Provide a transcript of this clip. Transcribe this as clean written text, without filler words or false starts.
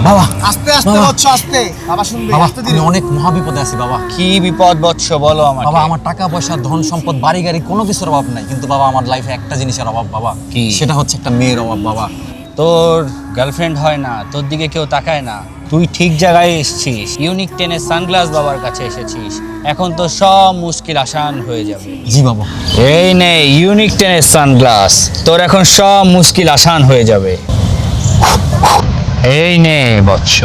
বাবা আস্তে আস্তে বাবা। বৎস আস্তে, বাবা শুনবে, বাবা আস্তে আমি ধীরে। অনেক মহাবিপদে আছি বাবা। কি বিপদ বৎস বলো আমাকে। বাবা আমার টাকা পয়সা ধন সম্পদ বাড়ি গাড়ি কোনো কিছুর অভাব নাই, কিন্তু বাবা আমার লাইফে একটা জিনিসের অভাব বাবা। কি? সেটা হচ্ছে একটা মেয়ের অভাব বাবা। তোর গার্লফ্রেন্ড হয় না, তোর দিকে কেউ তাকায় না। তুই ঠিক জায়গায় এসেছিস, ইউনিক 10 এর সানগ্লাস বাবার কাছে এসেছিস। এখন তো সব মুশকিল আসান হয়ে যাবে। জি বাবা। এই নে ইউনিক 10 এর সানগ্লাস, তোর এখন সব মুশকিল আসান হয়ে যাবে। এই নে বৎস।